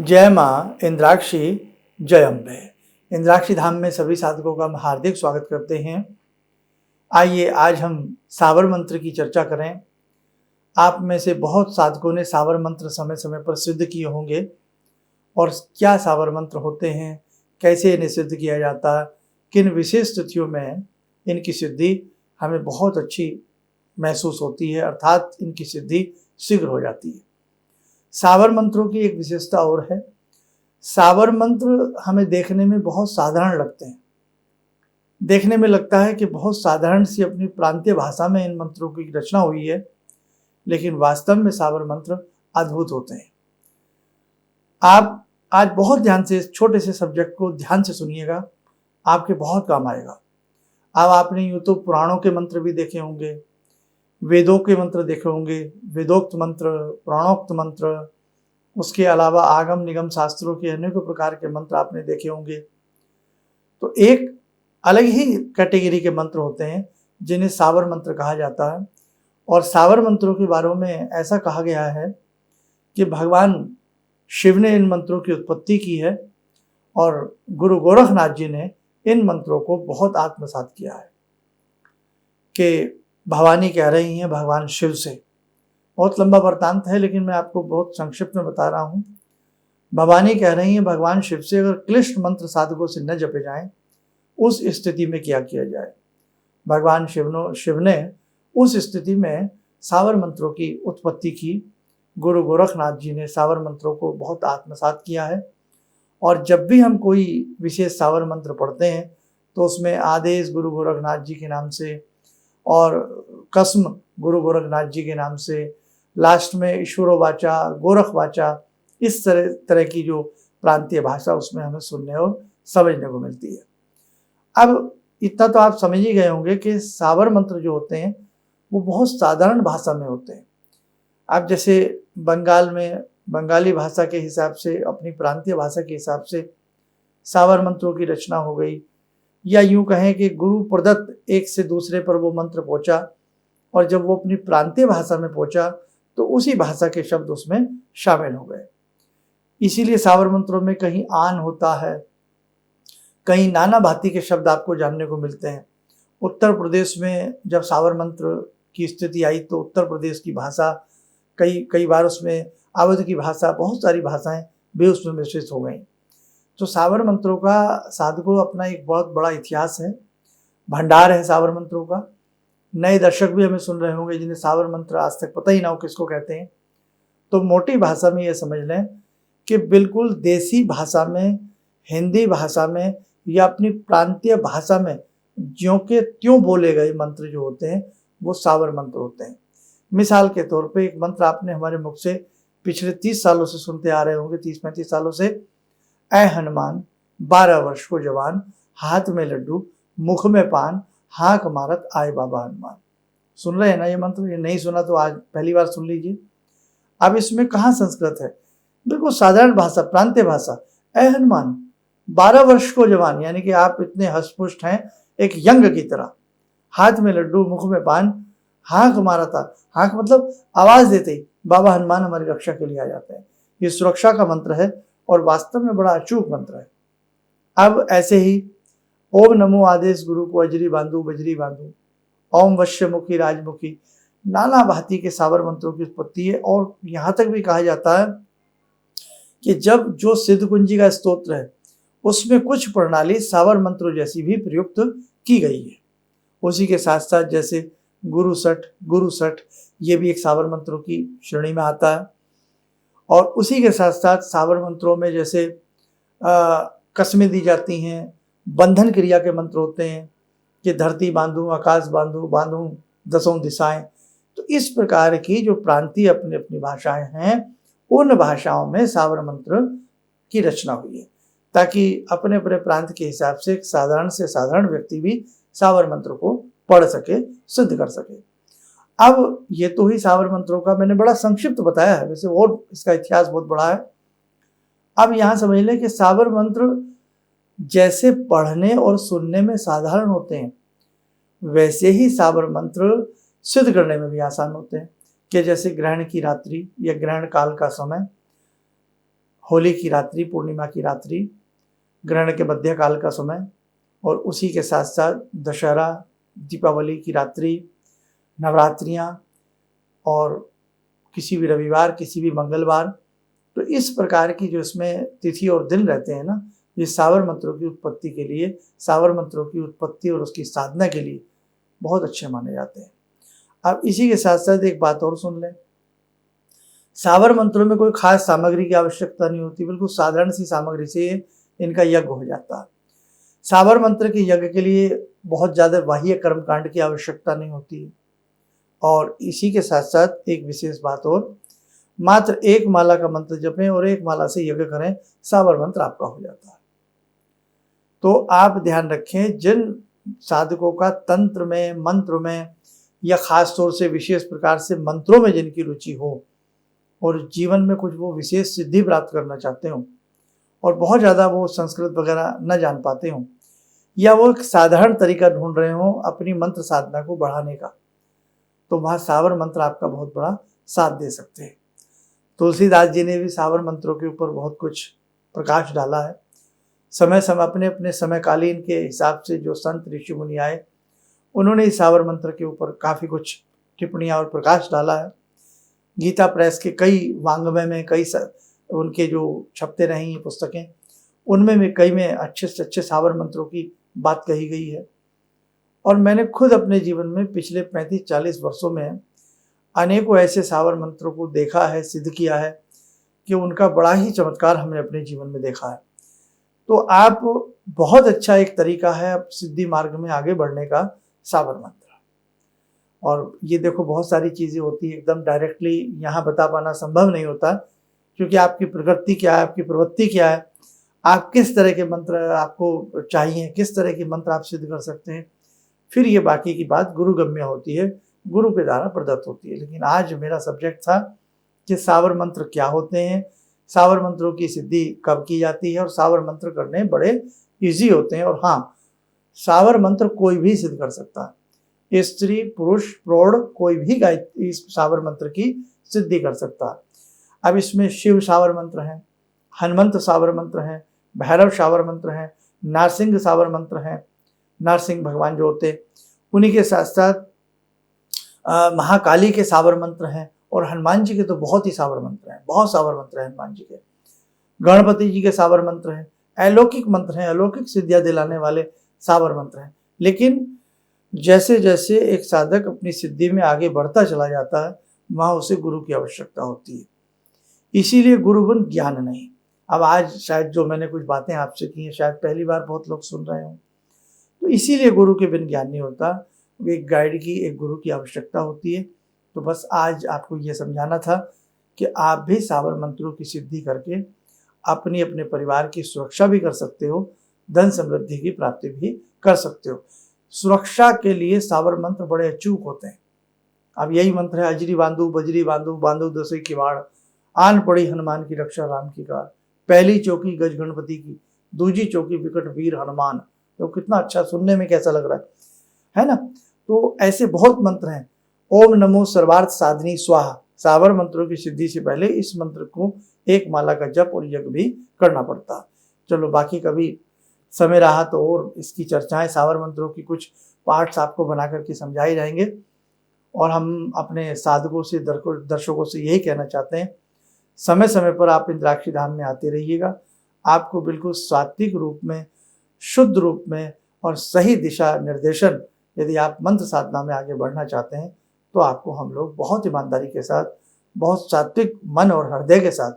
जय माँ इंद्राक्षी जय अम्बे। इंद्राक्षी धाम में सभी साधकों का हम हार्दिक स्वागत करते हैं। आइए आज हम सावर मंत्र की चर्चा करें। आप में से बहुत साधकों ने सावर मंत्र समय समय पर सिद्ध किए होंगे। और क्या सावर मंत्र होते हैं, कैसे इन्हें सिद्ध किया जाता है, किन विशेष स्थितियों में इनकी सिद्धि हमें बहुत अच्छी महसूस होती है, अर्थात इनकी सिद्धि शीघ्र हो जाती है। सावर मंत्रों की एक विशेषता और है। सावर मंत्र हमें देखने में बहुत साधारण लगते हैं। देखने में लगता है कि बहुत साधारण सी अपनी प्रांतीय भाषा में इन मंत्रों की रचना हुई है, लेकिन वास्तव में सावर मंत्र अद्भुत होते हैं। आप आज बहुत ध्यान से इस छोटे से सब्जेक्ट को ध्यान से सुनिएगा, आपके बहुत काम आएगा। अब आपने यूँ तो पुराणों के मंत्र भी देखे होंगे, वेदों के मंत्र देखे होंगे, वेदोक्त मंत्र, पुराणोक्त मंत्र, उसके अलावा आगम निगम शास्त्रों के अनेकों प्रकार के मंत्र आपने देखे होंगे। तो एक अलग ही कैटेगरी के मंत्र होते हैं जिन्हें सावर मंत्र कहा जाता है। और सावर मंत्रों के बारे में ऐसा कहा गया है कि भगवान शिव ने इन मंत्रों की उत्पत्ति की है और गुरु गोरखनाथ जी ने इन मंत्रों को बहुत आत्मसात किया है। कि भवानी कह रही हैं भगवान शिव से। बहुत लंबा वृत्तांत है, लेकिन मैं आपको बहुत संक्षिप्त में बता रहा हूँ। भवानी कह रही हैं भगवान शिव से अगर क्लिष्ट मंत्र साधकों से न जपे जाएं, उस स्थिति में क्या किया जाए। भगवान शिव ने उस स्थिति में सावर मंत्रों की उत्पत्ति की। गुरु गोरखनाथ जी ने सावर मंत्रों को बहुत आत्मसात किया है। और जब भी हम कोई विशेष सावर मंत्र पढ़ते हैं तो उसमें आदेश गुरु गोरखनाथ जी के नाम से और कसम गुरु गोरखनाथ जी के नाम से, लास्ट में ईश्वरो वाचा, गोरख वाचा, इस तरह की जो प्रांतीय भाषा उसमें हमें सुनने और समझने को मिलती है। अब इतना तो आप समझ ही गए होंगे कि सावर मंत्र जो होते हैं वो बहुत साधारण भाषा में होते हैं। अब जैसे बंगाल में बंगाली भाषा के हिसाब से, अपनी प्रांतीय भाषा के हिसाब से सावर मंत्रों की रचना हो गई, या यूं कहें कि गुरु प्रदत्त एक से दूसरे पर वो मंत्र पहुंचा, और जब वो अपनी प्रांतीय भाषा में पहुंचा तो उसी भाषा के शब्द उसमें शामिल हो गए। इसीलिए सावर मंत्रों में कहीं आन होता है, कहीं नाना भांति के शब्द आपको जानने को मिलते हैं। उत्तर प्रदेश में जब सावर मंत्र की स्थिति आई तो उत्तर प्रदेश की भाषा कई बार उसमें अवध की भाषा, बहुत सारी भाषाएं भी उसमें मिश्रित हो गई। तो सावर मंत्रों का साधकों अपना एक बहुत बड़ा इतिहास है, भंडार है सावर मंत्रों का। नए दर्शक भी हमें सुन रहे होंगे जिन्हें सावर मंत्र आज तक पता ही ना हो किसको कहते हैं। तो मोटी भाषा में ये समझ लें कि बिल्कुल देसी भाषा में, हिंदी भाषा में या अपनी प्रांतीय भाषा में ज्यों के त्यों बोले गए मंत्र जो होते हैं वो सावर मंत्र होते हैं। मिसाल के तौर पे एक मंत्र आपने हमारे मुख से पिछले 30 सालों से सुनते आ रहे होंगे, 30-35 सालों से, ऐ हनुमान 12 वर्ष को जवान, हाथ में लड्डू मुख में पान, हाँक मारत आए बाबा हनुमान। सुन रहे हैं ना ये मंत्र? ये नहीं सुना तो आज पहली बार सुन लीजिए। अब इसमें कहाँ संस्कृत है, बिल्कुल साधारण भाषा, प्रांतीय भाषा। ऐ हनुमान 12 वर्ष को जवान, यानी कि आप इतने हष्टपुष्ट हैं एक यंग की तरह, हाथ में लड्डू मुख में पान, हाँक मारा था। हाँक मतलब आवाज देते ही बाबा हनुमान हमारी रक्षा के लिए आ जाते हैं। ये सुरक्षा का मंत्र है और वास्तव में बड़ा अचूक मंत्र है। अब ऐसे ही ओम नमो आदेश गुरु को अजरी बांधू बजरी बांधू, ओम वश्य मुखी राजमुखी, नाना भांति के सावर मंत्रों की उत्पत्ति है। और यहाँ तक भी कहा जाता है कि जब जो सिद्ध कुंजी का स्तोत्र है उसमें कुछ प्रणाली सावर मंत्रों जैसी भी प्रयुक्त की गई है। उसी के साथ साथ जैसे गुरु सठ, ये भी एक सावर मंत्रों की श्रेणी में आता है। और उसी के साथ साथ सावर मंत्रों में जैसे कस्में दी जाती हैं, बंधन क्रिया के मंत्र होते हैं कि धरती बांधूं, आकाश बांधूं, बांधूं दसों दिशाएं। तो इस प्रकार की जो प्रांतीय अपनी अपनी भाषाएं हैं, उन भाषाओं में सावर मंत्र की रचना हुई है, ताकि अपने अपने प्रांत के हिसाब से एक साधारण से साधारण व्यक्ति भी सावर मंत्र को पढ़ सके, सिद्ध कर सके। अब ये तो ही सावर मंत्रों का मैंने बड़ा संक्षिप्त बताया है, वैसे और इसका इतिहास बहुत बड़ा है। अब यहाँ समझ लें कि सावर मंत्र जैसे पढ़ने और सुनने में साधारण होते हैं, वैसे ही सावर मंत्र सिद्ध करने में भी आसान होते हैं। कि जैसे ग्रहण की रात्रि या ग्रहण काल का समय होली की रात्रि, पूर्णिमा की रात्रि, ग्रहण के मध्यकाल का समय और उसी के साथ साथ दशहरा, दीपावली की रात्रि, नवरात्रियाँ और किसी भी रविवार, किसी भी मंगलवार, तो इस प्रकार की जो इसमें तिथि और दिन रहते हैं ना, ये सावर मंत्रों की उत्पत्ति के लिए, सावर मंत्रों की उत्पत्ति और उसकी साधना के लिए बहुत अच्छे माने जाते हैं। अब इसी के साथ साथ एक बात और सुन लें, सावर मंत्रों में कोई खास सामग्री की आवश्यकता नहीं होती, बिल्कुल साधारण सी सामग्री से इनका यज्ञ हो जाता है। सावर मंत्र के यज्ञ के लिए बहुत ज़्यादा बाह्य कर्मकांड की आवश्यकता नहीं होती। और इसी के साथ साथ एक विशेष बात और, मात्र एक माला का मंत्र जपें और एक माला से यज्ञ करें, सावर मंत्र आपका हो जाता है। तो आप ध्यान रखें, जिन साधकों का तंत्र में, मंत्र में या खास तौर से विशेष प्रकार से मंत्रों में जिनकी रुचि हो और जीवन में कुछ वो विशेष सिद्धि प्राप्त करना चाहते हो और बहुत ज़्यादा वो संस्कृत वगैरह न जान पाते हों, या वो एक साधारण तरीका ढूंढ रहे हों अपनी मंत्र साधना को बढ़ाने का, तो वहाँ सावर मंत्र आपका बहुत बड़ा साथ दे सकते हैं। तुलसीदास जी ने भी सावर मंत्रों के ऊपर बहुत कुछ प्रकाश डाला है। समय समय अपने अपने समयकालीन के हिसाब से जो संत ऋषि मुनि आए, उन्होंने इस सावर मंत्र के ऊपर काफ़ी कुछ टिप्पणियाँ और प्रकाश डाला है। गीता प्रेस के कई वाङ्मय में, कई उनके जो छपते रही पुस्तकें, उनमें भी कई में अच्छे से अच्छे सावर मंत्रों की बात कही गई है। और मैंने खुद अपने जीवन में पिछले 35-40 वर्षों में अनेकों ऐसे सावर मंत्रों को देखा है, सिद्ध किया है कि उनका बड़ा ही चमत्कार हमने अपने जीवन में देखा है। तो आप बहुत अच्छा एक तरीका है सिद्धि मार्ग में आगे बढ़ने का सावर मंत्र। और ये देखो, बहुत सारी चीज़ें होती हैं, एकदम डायरेक्टली यहाँ बता पाना संभव नहीं होता, क्योंकि आपकी प्रकृति क्या है, आपकी प्रवृत्ति क्या है, आप किस तरह के मंत्र आपको चाहिए, किस तरह के मंत्र आप सिद्ध कर सकते हैं, फिर ये बाकी की बात गुरुगम्य होती है, गुरु के द्वारा प्रदत्त होती है। लेकिन आज मेरा सब्जेक्ट था कि सावर मंत्र क्या होते हैं, सावर मंत्रों की सिद्धि कब की जाती है और सावर मंत्र करने बड़े इजी होते हैं। और हाँ, सावर मंत्र कोई भी सिद्ध कर सकता है, स्त्री पुरुष प्रौढ़ कोई भी इस सावर मंत्र की सिद्धि कर सकता है। अब इसमें शिव सावर मंत्र हैं, हनुमंत सावर मंत्र हैं, भैरव सावर मंत्र हैं, नारसिंह सावर मंत्र हैं, नारसिंह भगवान जो होते, उन्हीं के साथ साथ महाकाली के सावर मंत्र हैं, और हनुमान जी के तो बहुत ही सावर मंत्र हैं, बहुत सावर मंत्र हैं हनुमान जी के। गणपति जी के सावर मंत्र हैं, अलौकिक मंत्र हैं, अलौकिक सिद्धियाँ दिलाने वाले सावर मंत्र हैं। लेकिन जैसे जैसे एक साधक अपनी सिद्धि में आगे बढ़ता चला जाता है, वहाँ उसे गुरु की आवश्यकता होती है। इसीलिए गुरु बिन ज्ञान नहीं। अब आज शायद जो मैंने कुछ बातें आपसे की हैं, शायद पहली बार बहुत लोग सुन रहे हों, तो इसीलिए गुरु के बिन ज्ञान नहीं होता। एक गाइड की, एक गुरु की आवश्यकता होती है। तो बस आज आपको ये समझाना था कि आप भी सावर मंत्रों की सिद्धि करके अपने अपने परिवार की सुरक्षा भी कर सकते हो, धन समृद्धि की प्राप्ति भी कर सकते हो। सुरक्षा के लिए सावर मंत्र बड़े अचूक होते हैं। अब यही मंत्र है, अजरी बांधू बजरी बांधू, बांधू दसई किवाड़, आन पड़ी हनुमान की रक्षा राम की कार, पहली चौकी गज गणपति की, दूजी चौकी विकट वीर हनुमान। तो कितना अच्छा, सुनने में कैसा लग रहा है ना। तो ऐसे बहुत मंत्र हैं। ओम नमो सर्वार्थ साधनी स्वाहा, सावर मंत्रों की सिद्धि से पहले इस मंत्र को एक माला का जप और यज्ञ भी करना पड़ता है। चलो, बाकी कभी समय रहा तो और इसकी चर्चाएं, सावर मंत्रों की कुछ पार्ट्स आपको बना करके समझाए जाएंगे। और हम अपने साधकों से, दर्शकों से यही कहना चाहते हैं, समय समय पर आप इंद्राक्षी धाम में आते रहिएगा। आपको बिल्कुल सात्विक रूप में, शुद्ध रूप में और सही दिशा निर्देशन, यदि आप मंत्र साधना में आगे बढ़ना चाहते हैं, तो आपको हम लोग बहुत ईमानदारी के साथ, बहुत सात्विक मन और हृदय के साथ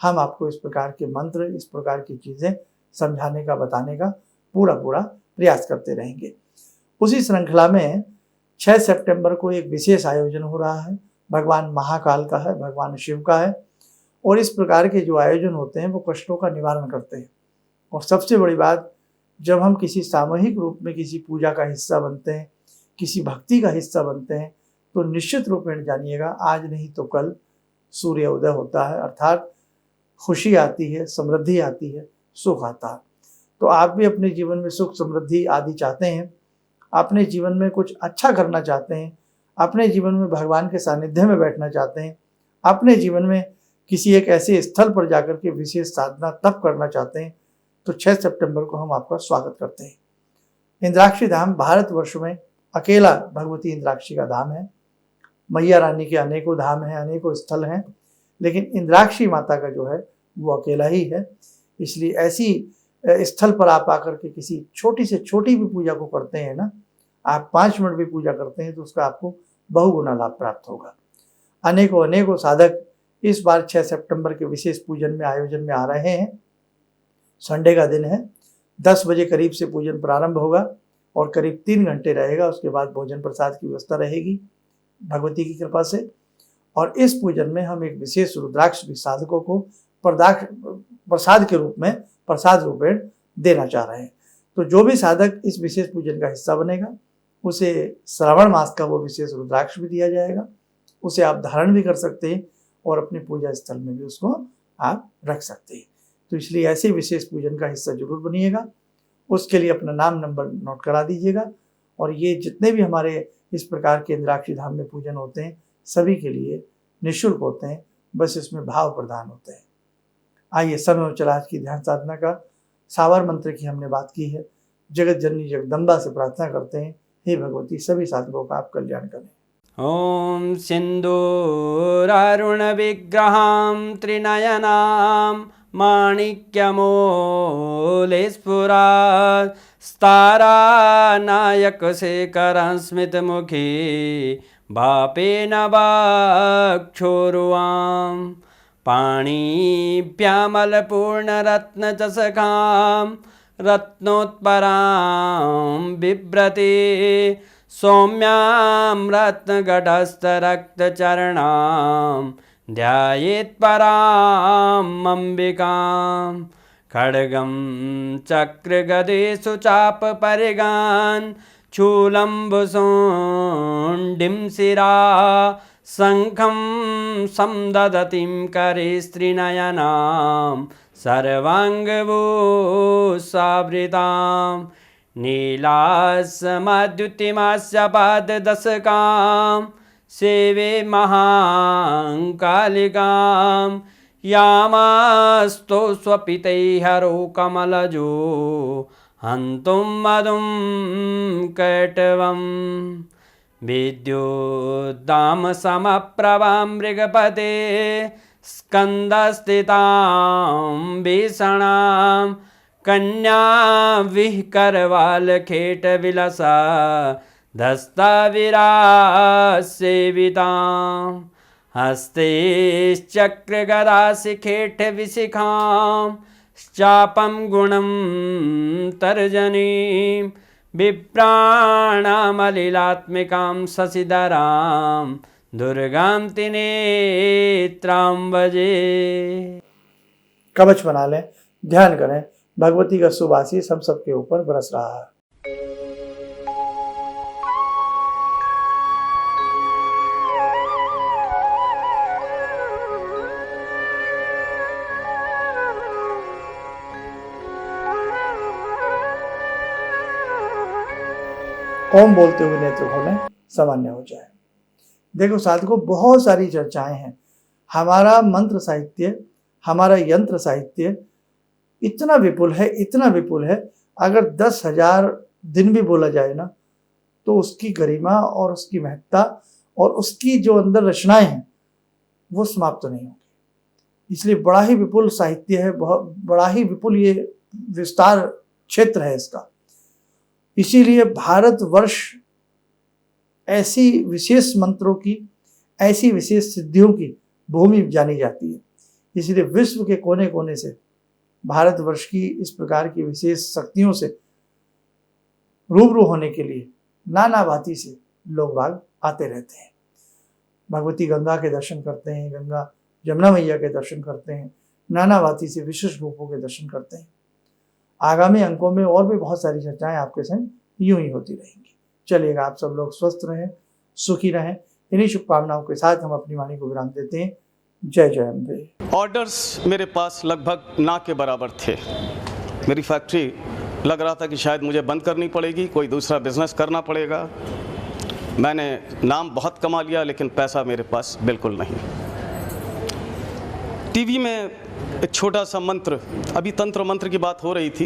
हम आपको इस प्रकार के मंत्र, इस प्रकार की चीज़ें समझाने का, बताने का पूरा प्रयास करते रहेंगे। उसी श्रृंखला में 6 सितंबर को एक विशेष आयोजन हो रहा है, भगवान महाकाल का है, भगवान शिव का है। और इस प्रकार के जो आयोजन होते हैं वो कष्टों का निवारण करते हैं। और सबसे बड़ी बात, जब हम किसी सामूहिक रूप में किसी पूजा का हिस्सा बनते हैं, किसी भक्ति का हिस्सा बनते हैं, तो निश्चित रूप में जानिएगा, आज नहीं तो कल सूर्य उदय होता है, अर्थात खुशी आती है, समृद्धि आती है, सुख आता है। तो आप भी अपने जीवन में सुख समृद्धि आदि चाहते हैं, अपने जीवन में कुछ अच्छा करना चाहते हैं, अपने जीवन में भगवान के सानिध्य में बैठना चाहते हैं, अपने जीवन में किसी एक ऐसे स्थल पर जाकर के विशेष साधना तब करना चाहते हैं तो 6 सितंबर को हम आपका स्वागत करते हैं। इंद्राक्षी धाम भारतवर्ष में अकेला भगवती इंद्राक्षी का धाम है। मैया रानी के अनेकों धाम हैं, अनेकों स्थल हैं, लेकिन इंद्राक्षी माता का जो है वो अकेला ही है। इसलिए ऐसी स्थल पर आप आकर के किसी छोटी से छोटी भी पूजा को करते हैं ना, आप 5 मिनट भी पूजा करते हैं तो उसका आपको बहुगुना लाभ प्राप्त होगा। अनेकों साधक इस बार 6 सितंबर के विशेष पूजन में आयोजन में आ रहे हैं। संडे का दिन है, 10 बजे करीब से पूजन प्रारंभ होगा और करीब 3 घंटे रहेगा। उसके बाद भोजन प्रसाद की व्यवस्था रहेगी भगवती की कृपा से। और इस पूजन में हम एक विशेष रुद्राक्ष भी साधकों को प्रसाद के रूप में प्रसाद रूपेण देना चाह रहे हैं। तो जो भी साधक इस विशेष पूजन का हिस्सा बनेगा उसे श्रावण मास का वो विशेष रुद्राक्ष भी दिया जाएगा। उसे आप धारण भी कर सकते हैं और अपने पूजा स्थल में भी उसको आप रख सकते हैं। तो इसलिए ऐसे विशेष पूजन का हिस्सा जरूर बनिएगा। उसके लिए अपना नाम नंबर नोट करा दीजिएगा। और ये जितने भी हमारे इस प्रकार के इंद्राक्षी धाम में पूजन होते हैं सभी के लिए निःशुल्क होते हैं, बस इसमें भाव प्रदान होते हैं। आइए समय चला आज की ध्यान साधना का सावर मंत्र की हमने बात की है। जगत जननी जगदम्बा से प्रार्थना करते हैं, हे भगवती सभी साधकों का आप कल्याण करें। ओम सिंदूरारुण विग्रहां त्रिनयनां माणिक्यमूले स्फुरात् स्तारानायकशेखरं स्मितमुखी भापेन वक्षोरुवां पाणिभ्यामलपूर्णरत्नचषकां रत्नोत्परां बिभ्रति सौम्यां रत्नगटस्थरक्तचरणां ध्यायेत्पराम् अम्बिकां खड्गं चक्रगदेषु चापपरिगान् शूलम्बुशुण्डिं शिरा शङ्खं संदधतीं करे स्त्रीनयनां सर्वाङ्गभूषावृतां नीलास्मद्युतिमास्य पाददशकां सेवे महाकालिकां यामास्तो स्वपितैहरो कमलजो हन्तुं मधुं कैटवं विद्युद्दामसमप्रभां मृगपते स्कन्दस्थितां भीषणां कन्या विहकरवालखेटविलसा धस्ताविरासेवितां हस्तैश्चक्रगदाशिखेटविशिखां चापं गुणं तर्जनीं विप्राणामलिलात्मिकां शशिधरां दुर्गां त्रिनेत्रां भजे। कवच बना लें, ध्यान करें, भगवती का शुभ आशीष हम सबके ऊपर बरस रहा है। ओम बोलते हुए नेत्र खोलें, सामान्य हो जाए। देखो साधकों, बहुत सारी चर्चाएं हैं। हमारा मंत्र साहित्य, हमारा यंत्र साहित्य इतना विपुल है, अगर 10,000 दिन भी बोला जाए ना तो उसकी गरिमा और उसकी महत्ता और उसकी जो अंदर रचनाएं हैं वो समाप्त तो नहीं होगी। इसलिए बड़ा ही विपुल साहित्य है, बहुत बड़ा ही विपुल ये विस्तार क्षेत्र है इसका। इसीलिए भारतवर्ष ऐसी विशेष मंत्रों की, ऐसी विशेष सिद्धियों की भूमि जानी जाती है। इसलिए विश्व के कोने कोने से भारतवर्ष की इस प्रकार की विशेष शक्तियों से रूबरू होने के लिए नाना भांति से लोग बाग आते रहते हैं। भगवती गंगा के दर्शन करते हैं, गंगा यमुना मैया के दर्शन करते हैं, नाना भांति से विशिष्ट रूपों के दर्शन करते हैं। आगामी अंकों में और भी बहुत सारी चर्चाएं आपके संग यूं ही होती रहेंगी। चलिएगा, आप सब लोग स्वस्थ रहें, सुखी रहें। इन्हीं शुभकामनाओं के साथ हम अपनी वाणी को विराम देते हैं। जय जय अम्बे। ऑर्डर्स मेरे पास लगभग ना के बराबर थे। मेरी फैक्ट्री लग रहा था कि शायद मुझे बंद करनी पड़ेगी, कोई दूसरा बिजनेस करना पड़ेगा। मैंने नाम बहुत कमा लिया लेकिन पैसा मेरे पास बिल्कुल नहीं। टीवी में एक छोटा सा मंत्र, अभी तंत्र मंत्र की बात हो रही थी,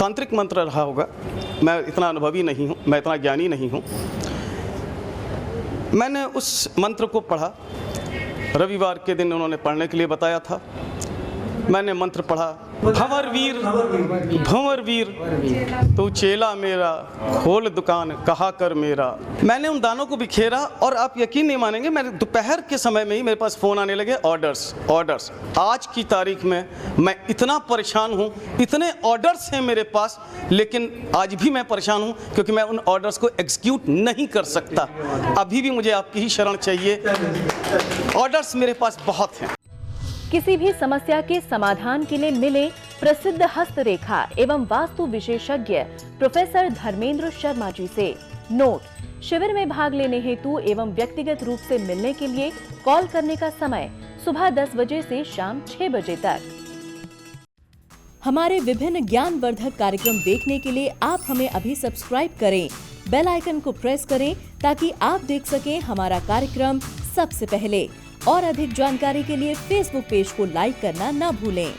तांत्रिक मंत्र रहा होगा, मैं इतना अनुभवी नहीं हूँ, मैं इतना ज्ञानी नहीं हूँ। मैंने उस मंत्र को पढ़ा, रविवार के दिन उन्होंने पढ़ने के लिए बताया था। मैंने मंत्र पढ़ा, भंवर वीर तू चेला मेरा, खोल दुकान कहा कर मेरा। मैंने उन दानों को बिखेरा और आप यकीन नहीं मानेंगे, मेरे दोपहर के समय में ही मेरे पास फ़ोन आने लगे, ऑर्डर्स। आज की तारीख में मैं इतना परेशान हूँ, इतने ऑर्डर्स हैं मेरे पास, लेकिन आज भी मैं परेशान हूँ क्योंकि मैं उन ऑर्डर्स को एग्जीक्यूट नहीं कर सकता। अभी भी मुझे आपकी ही शरण चाहिए, ऑर्डर्स मेरे पास बहुत हैं। किसी भी समस्या के समाधान के लिए मिले प्रसिद्ध हस्तरेखा एवं वास्तु विशेषज्ञ प्रोफेसर धर्मेंद्र शर्मा जी से। नोट, शिविर में भाग लेने हेतु एवं व्यक्तिगत रूप से मिलने के लिए कॉल करने का समय सुबह 10 बजे से शाम 6 बजे तक। हमारे विभिन्न ज्ञानवर्धक कार्यक्रम देखने के लिए आप हमें अभी सब्सक्राइब करें, बेल आइकन को प्रेस करें ताकि आप देख सकें हमारा कार्यक्रम सबसे पहले। और अधिक जानकारी के लिए फेसबुक पेज को लाइक करना न भूलें।